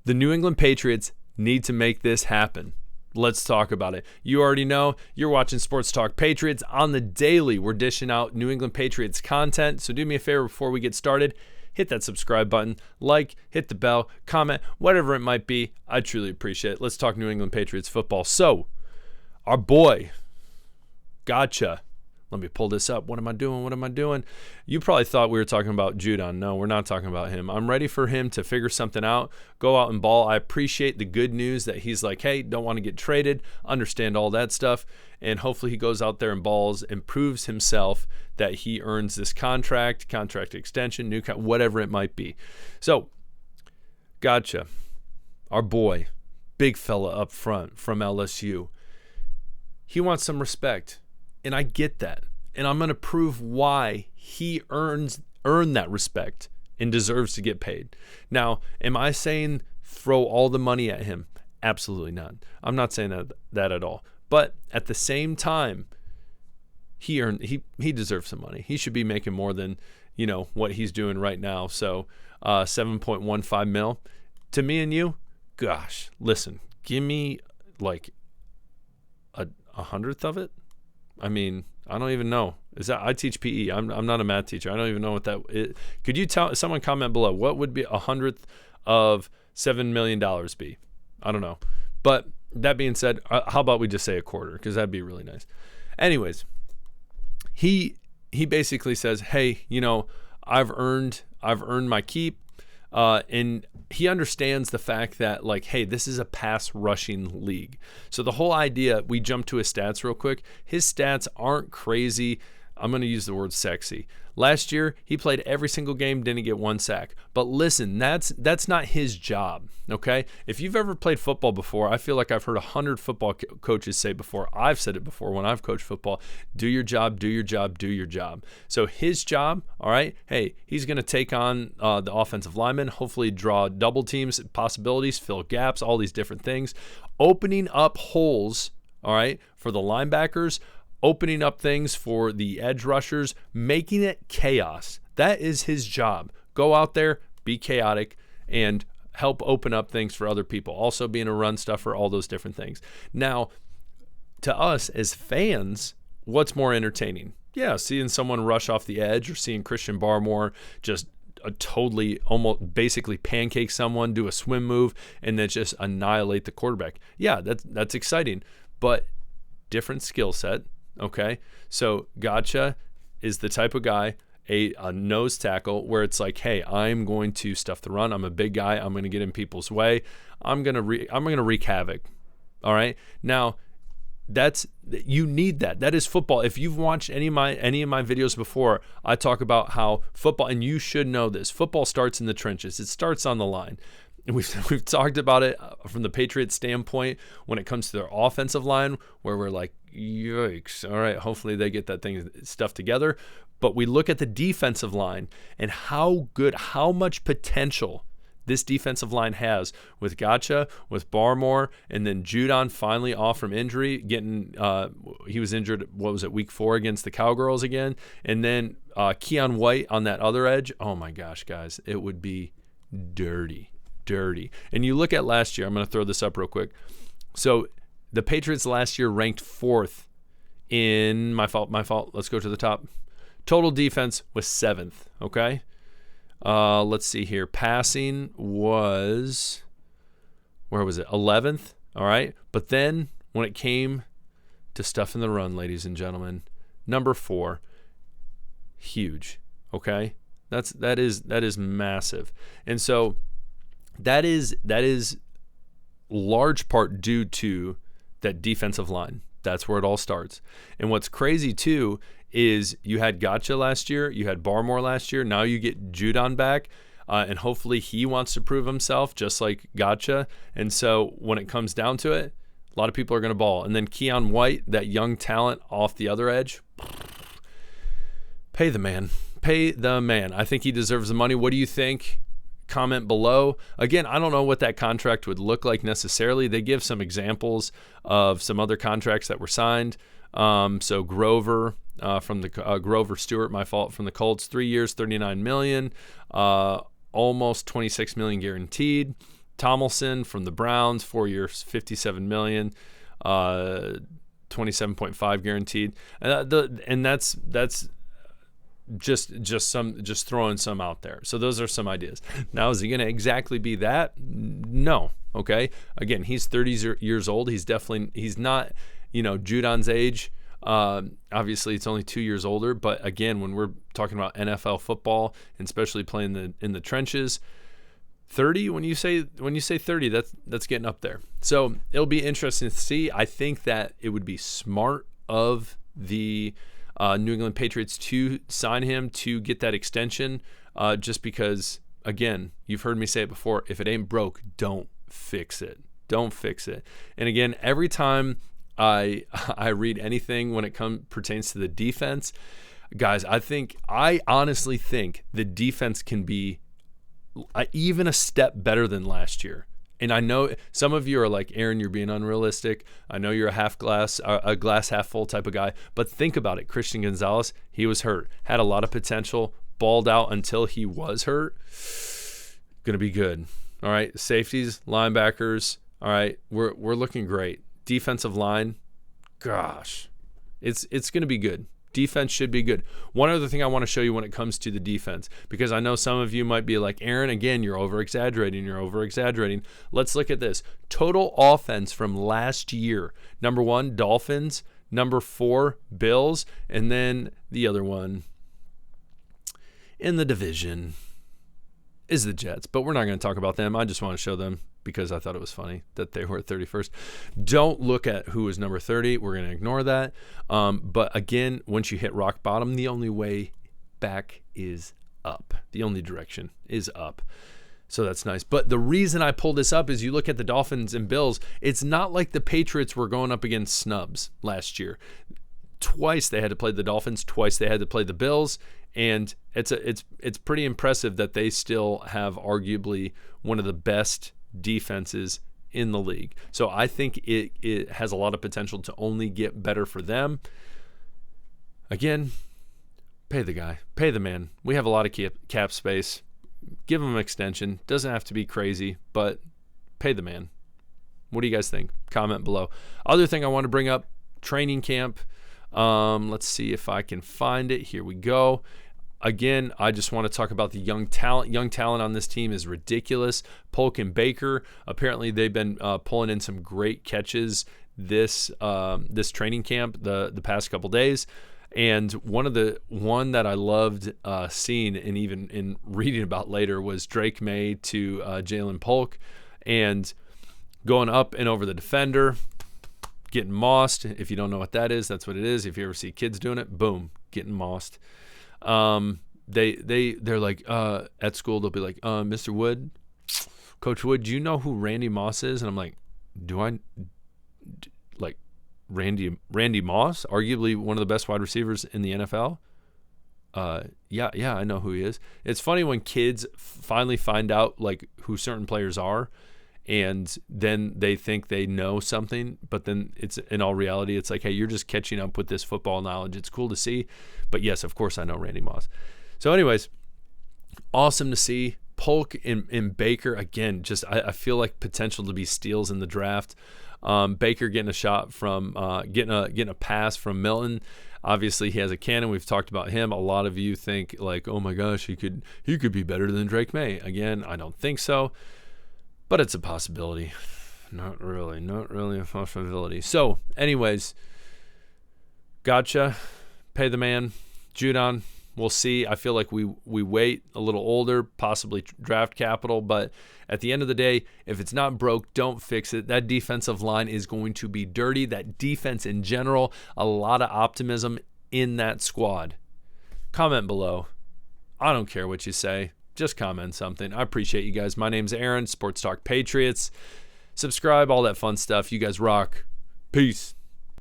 The New England Patriots need to make this happen. Let's talk about it. You already know you're watching Sports Talk Patriots on the daily. We're dishing out New England Patriots content. So do me a favor before we get started. Hit that subscribe button, like, hit the bell, comment, whatever it might be. I truly appreciate it. Let's talk New England Patriots football. So, our boy, gotcha. Let me pull this up. What am I doing? You probably thought we were talking about Judon. No, we're not talking about him. I'm ready for him to figure something out, go out and ball. I appreciate the good news that he's like, hey, don't want to get traded, understand all that stuff, and hopefully he goes out there and balls and proves himself that he earns this contract extension, whatever it might be. So, gotcha. Our boy, big fella up front from LSU. He wants some respect. And I get that. And I'm going to prove why he earned that respect and deserves to get paid. Now, am I saying throw all the money at him? Absolutely not. I'm not saying that at all. But at the same time, he deserves some money. He should be making more than, what he's doing right now. So, 7.15 mil. To me and you, gosh, listen, give me like a hundredth of it. I mean, I don't even know. I teach PE. I'm not a math teacher. I don't even know what that is. Could you tell someone comment below what would be a hundredth of $7 million be? I don't know. But that being said, how about we just say a quarter? Because that'd be really nice. Anyways, he basically says, hey, I've earned my keep. And he understands the fact that, like, hey, this is a pass rushing league. So the whole idea, we jump to his stats real quick. His stats aren't crazy. I'm going to use the word sexy. Last year, he played every single game, didn't get one sack. But listen, that's not his job, okay? If you've ever played football before, I feel like I've heard 100 football coaches say before. I've said it before when I've coached football. Do your job, do your job, do your job. So his job, all right, hey, he's going to take on the offensive lineman, hopefully draw double teams, possibilities, fill gaps, all these different things. Opening up holes, all right, for the linebackers, opening up things for the edge rushers, making it chaos. That is his job. Go out there, be chaotic, and help open up things for other people. Also being a run stuffer, all those different things. Now, to us as fans, what's more entertaining? Yeah, seeing someone rush off the edge or seeing Christian Barmore just totally almost basically pancake someone, do a swim move, and then just annihilate the quarterback. Yeah, that's exciting, but different skill set. Okay, so Gotcha is the type of guy, a nose tackle, where it's like, hey, I'm going to stuff the run. I'm a big guy. I'm going to get in people's way. I'm gonna wreak havoc. All right. Now, you need that. That is football. If you've watched any of my videos before, I talk about how football, and you should know this. Football starts in the trenches. It starts on the line. We've talked about it from the Patriots standpoint when it comes to their offensive line, where we're like, yikes, all right, hopefully they get that stuff together. But we look at the defensive line and how much potential this defensive line has with Gotcha, with Barmore, and then Judon finally off from injury, he was injured, week 4 against the Cowgirls again, and then Keon White on that other edge. Oh my gosh, guys, it would be dirty. And you look at last year, I'm going to throw this up real quick. So the Patriots last year ranked 4th in my fault. Let's go to the top. Total defense was 7th. Okay. Let's see here. Passing was, where was it? 11th. All right. But then when it came to stuffing the run, ladies and gentlemen, number 4, huge. Okay. That is massive. And so that is large part due to that defensive line. That's where it all starts. And what's crazy too is you had Gotcha last year, you had Barmore last year, now you get Judon back, and hopefully he wants to prove himself just like Gotcha. And so when it comes down to it, a lot of people are going to ball. And then Keon White, that young talent off the other edge, pay the man. I think he deserves the money. What do you think? Comment below. Again, I don't know what that contract would look like necessarily. They give some examples of some other contracts that were signed. So Grover from the Grover Stewart, my fault, from the Colts, 3 years, $39 million, almost $26 million guaranteed. Tomlinson from the Browns, 4 years, $57 million, 27.5 guaranteed. And that's just throwing some out there. So those are some ideas. Now, is he going to exactly be that? No. Okay. Again, he's 30 years old. He's not, Judon's age. Obviously it's only 2 years older, but again, when we're talking about NFL football and especially playing in the trenches, 30, when you say 30, that's getting up there. So it'll be interesting to see. I think that it would be smart of the New England Patriots to sign him to get that extension, just because, again, you've heard me say it before, if it ain't broke, don't fix it. Don't fix it. And again, every time I read anything when it pertains to the defense, guys, I honestly think the defense can be even a step better than last year. And I know some of you are like, Aaron, you're being unrealistic. I know you're a glass half full type of guy, but think about it. Christian Gonzalez, he was hurt, had a lot of potential, balled out until he was hurt. Gonna be good. All right, safeties, linebackers. All right, we're looking great. Defensive line, gosh, it's gonna be good. Defense should be good. One other thing I want to show you when it comes to the defense, because I know some of you might be like, Aaron, again, you're over-exaggerating. Let's look at this. Total offense from last year. Number 1, Dolphins. Number 4, Bills. And then the other one in the division is the Jets. But we're not going to talk about them. I just want to show them because I thought it was funny that they were at 31st. Don't look at who is number 30. We're going to ignore that. But again, once you hit rock bottom, the only way back is up. The only direction is up. So that's nice. But the reason I pulled this up is you look at the Dolphins and Bills, it's not like the Patriots were going up against snubs last year. Twice they had to play the Dolphins, twice they had to play the Bills, and it's pretty impressive that they still have arguably one of the best defenses in the league. So I think it has a lot of potential to only get better for them. Again, pay the guy, pay the man. We have a lot of cap space. Give him an extension. Doesn't have to be crazy, but pay the man. What do you guys think? Comment below. Other thing I want to bring up, training camp. Let's see if I can find it. Here we go. Again, I just want to talk about the young talent. Young talent on this team is ridiculous. Polk and Baker, apparently they've been pulling in some great catches this training camp the past couple days. And one that I loved seeing and even in reading about later was Drake May to Jalen Polk, and going up and over the defender, getting mossed. If you don't know what that is, that's what it is. If you ever see kids doing it, boom, getting mossed. They're like at school they'll be like, Mr. Wood, Coach Wood, do you know who Randy Moss is? And I'm like, like Randy Moss, arguably one of the best wide receivers in the NFL? Yeah, I know who he is. It's funny when kids finally find out like who certain players are, and then they think they know something, but then it's in all reality, it's like, hey, you're just catching up with this football knowledge. It's cool to see. But yes, of course I know Randy Moss. So anyways, awesome to see. Polk and Baker, again, just I feel like potential to be steals in the draft. Baker getting a shot from getting a pass from Milton. Obviously, he has a cannon. We've talked about him. A lot of you think like, oh my gosh, he could be better than Drake May. Again, I don't think so. But it's a possibility. Not really a possibility. So, anyways, gotcha. Pay the man. Judon, we'll see. I feel like we wait a little older, possibly draft capital. But at the end of the day, if it's not broke, don't fix it. That defensive line is going to be dirty. That defense in general, a lot of optimism in that squad. Comment below. I don't care what you say. Just comment something. I appreciate you guys. My name's Aaron, Sports Talk Patriots. Subscribe, all that fun stuff. You guys rock. Peace.